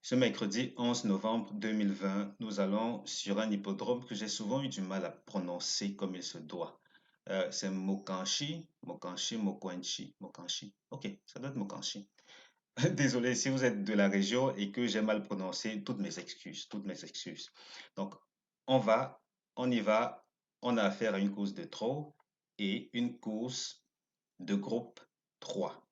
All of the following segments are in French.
Ce mercredi 11 novembre 2020, nous allons sur un hippodrome que j'ai souvent eu du mal à prononcer comme il se doit. C'est Mokanchi, Mokanchi, Mokwenchi, Mokanchi. Ok, ça doit être Mokanchi. Désolé si vous êtes de la région et que j'ai mal prononcé, toutes mes excuses, toutes mes excuses. Donc, on va, on y va, on a affaire à une course de trot et une course de groupe 3.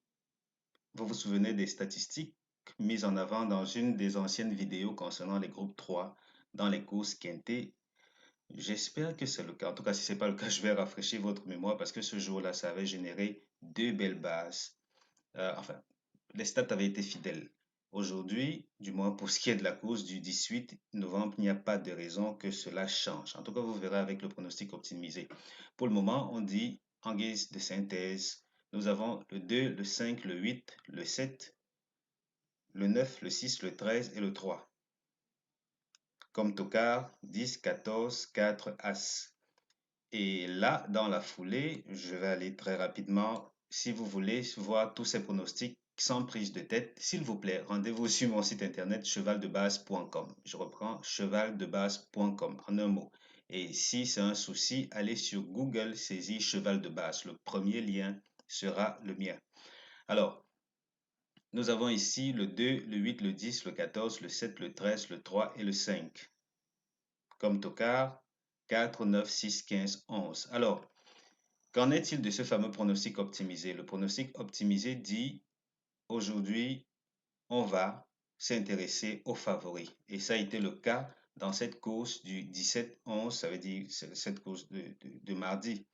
Vous vous souvenez des statistiques mises en avant dans une des anciennes vidéos concernant les groupes 3 dans les courses quintées? J'espère que c'est le cas. En tout cas, si ce n'est pas le cas, je vais rafraîchir votre mémoire parce que ce jour-là, ça avait généré deux belles bases. Enfin, les stats avaient été fidèles. Aujourd'hui, du moins pour ce qui est de la course du 18 novembre, il n'y a pas de raison que cela change. En tout cas, vous verrez avec le pronostic optimisé. Pour le moment, on dit en guise de synthèse, nous avons le 2, le 5, le 8, le 7, le 9, le 6, le 13 et le 3. Comme tocard, 10, 14, 4, As. Et là, dans la foulée, je vais aller très rapidement. Si vous voulez voir tous ces pronostics sans prise de tête, s'il vous plaît, rendez-vous sur mon site internet chevaldebase.com. Je reprends chevaldebase.com en un mot. Et si c'est un souci, allez sur Google, saisis cheval de base. Le premier lien sera le mien. Alors, nous avons ici le 2, le 8, le 10, le 14, le 7, le 13, le 3 et le 5. Comme tocard, 4, 9, 6, 15, 11. Alors, qu'en est-il de ce fameux pronostic optimisé? Le pronostic optimisé dit aujourd'hui, on va s'intéresser aux favoris. Et ça a été le cas dans cette course du 17-11, ça veut dire cette course de mardi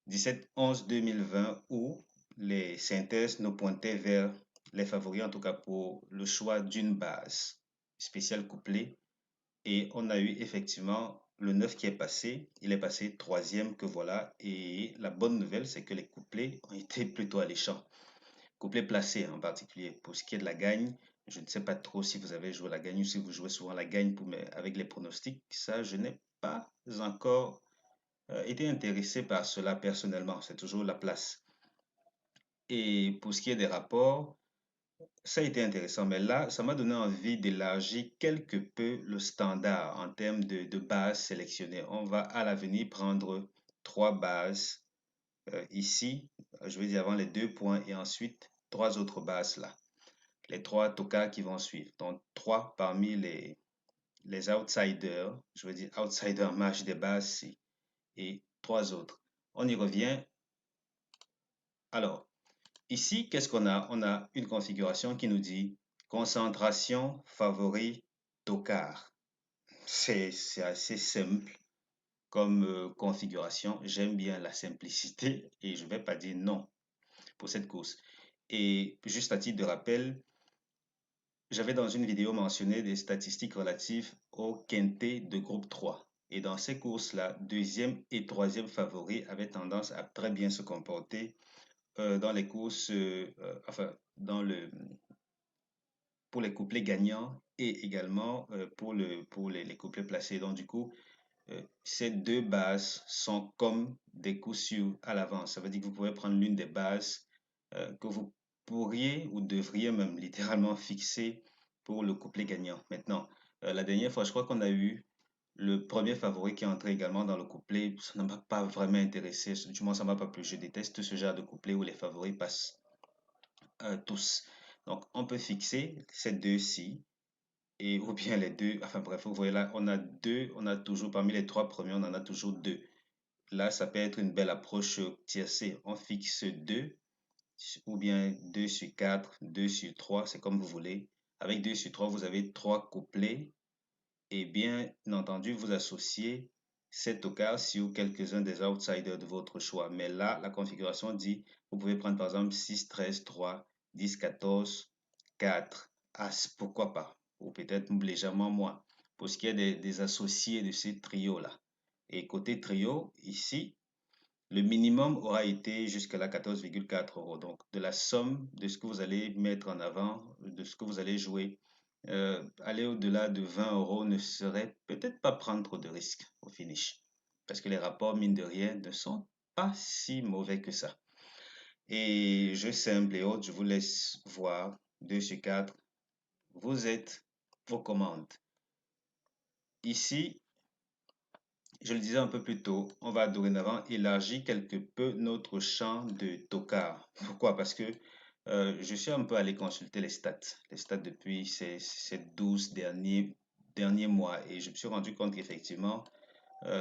17-11 2020 où les synthèses nous pointaient vers les favoris, en tout cas pour le choix d'une base spéciale couplée. Et on a eu effectivement le 9 qui est passé. Il est passé troisième que voilà. Et la bonne nouvelle, c'est que les couplets ont été plutôt alléchants. Couplets placés en particulier. Pour ce qui est de la gagne, je ne sais pas trop si vous avez joué la gagne ou si vous jouez souvent la gagne avec les pronostics. Ça, je n'ai pas encore été intéressé par cela personnellement. C'est toujours la place. Et pour ce qui est des rapports, ça a été intéressant, mais là, ça m'a donné envie d'élargir quelque peu le standard en termes de bases sélectionnées. On va à l'avenir prendre trois bases ici, je vais dire avant les 2 points, et ensuite trois autres bases là. Les trois tokas qui vont suivre. Donc, trois parmi les outsiders, je veux dire outsiders match des bases C, et trois autres. On y revient. Alors, ici, qu'est-ce qu'on a? On a une configuration qui nous dit concentration, favori, tocard. C'est assez simple comme configuration. J'aime bien la simplicité et je ne vais pas dire non pour cette course. Et juste à titre de rappel, j'avais dans une vidéo mentionné des statistiques relatives au quintet de groupe 3. Et dans ces courses-là, deuxième et troisième favoris avaient tendance à très bien se comporter dans les courses, enfin, pour les couplets gagnants et également pour les couplets placés. Donc, du coup, ces deux bases sont comme des coups sûrs à l'avance. Ça veut dire que vous pouvez prendre l'une des bases que vous pourriez ou devriez même littéralement fixer pour le couplet gagnant. Maintenant, la dernière fois, je crois qu'on a eu le premier favori qui est entré également dans le couplet. Ça ne m'a pas vraiment intéressé. Du moins, ça ne m'a pas plu. Je déteste ce genre de couplet où les favoris passent tous. Donc, on peut fixer ces deux-ci et ou bien les deux. Enfin bref, vous voyez là, on a deux, on a toujours parmi les trois premiers, on en a toujours deux. Là, ça peut être une belle approche tiercée. On fixe deux ou bien 2 sur 4, 2 sur 3, c'est comme vous voulez. Avec 2 sur 3, vous avez trois couplets et bien entendu, vous associez cet tocard sur quelques-uns des outsiders de votre choix. Mais là, la configuration dit, vous pouvez prendre par exemple 6, 13, 3, 10, 14, 4, As, pourquoi pas, ou peut-être légèrement moins, pour ce qui est des associés de ces trios-là. Et côté trio, ici, le minimum aura été jusqu'à là 14,4 euros. Donc, de la somme de ce que vous allez mettre en avant, de ce que vous allez jouer, aller au-delà de 20 euros ne serait peut-être pas prendre trop de risques au finish. Parce que les rapports, mine de rien, ne sont pas si mauvais que ça. Et jeu simple et autres, je vous laisse voir 2 sur 4. Vous êtes vos commandes. Ici, je le disais un peu plus tôt, on va dorénavant élargir quelque peu notre champ de tocard. Pourquoi? Parce que je suis un peu allé consulter les stats depuis ces 12 derniers mois et je me suis rendu compte qu'effectivement,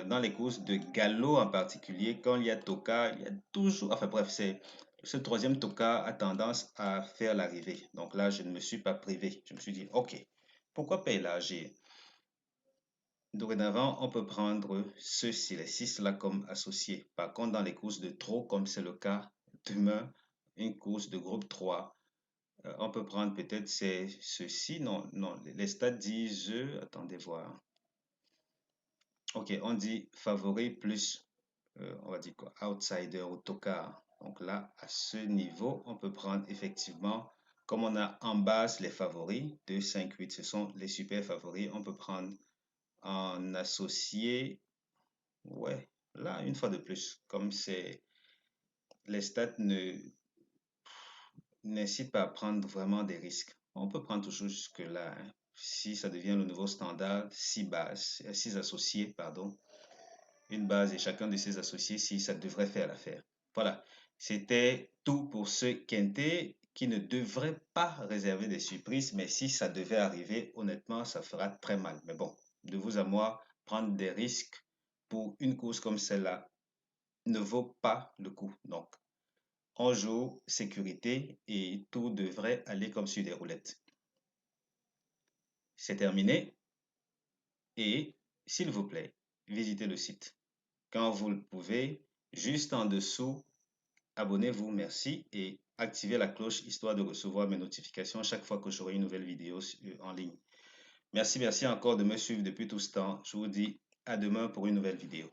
dans les courses de galop en particulier, quand il y a tocard, il y a toujours, enfin bref, ce troisième tocard a tendance à faire l'arrivée. Donc là, je ne me suis pas privé. Je me suis dit, OK, pourquoi pas élargir? Dorénavant, on peut prendre ceux-ci, les six-là, comme associés. Par contre, dans les courses de trop, comme c'est le cas demain, une course de groupe 3, on peut prendre peut-être ceux-ci. Non, non, les stats disent, attendez voir. Ok, on dit favori plus, on va dire quoi, outsider ou tocard. Donc là, à ce niveau, on peut prendre effectivement, comme on a en base les favoris, 2, 5, 8, ce sont les super favoris, on peut prendre en associé. Ouais, là, une fois de plus, comme c'est les stats n'incitent pas à prendre vraiment des risques. On peut prendre toujours jusque-là, hein. Si ça devient le nouveau standard, six associés, pardon, une base et chacun de ces associés, si ça devrait faire l'affaire. Voilà, c'était tout pour ce quintet qui ne devrait pas réserver des surprises, mais si ça devait arriver, honnêtement, ça fera très mal. Mais bon, de vous à moi, prendre des risques pour une course comme celle-là ne vaut pas le coup. Donc, on joue sécurité et tout devrait aller comme sur des roulettes. C'est terminé et, s'il vous plaît, visitez le site. Quand vous le pouvez, juste en dessous, abonnez-vous, merci, et activez la cloche histoire de recevoir mes notifications chaque fois que j'aurai une nouvelle vidéo en ligne. Merci, merci encore de me suivre depuis tout ce temps. Je vous dis à demain pour une nouvelle vidéo.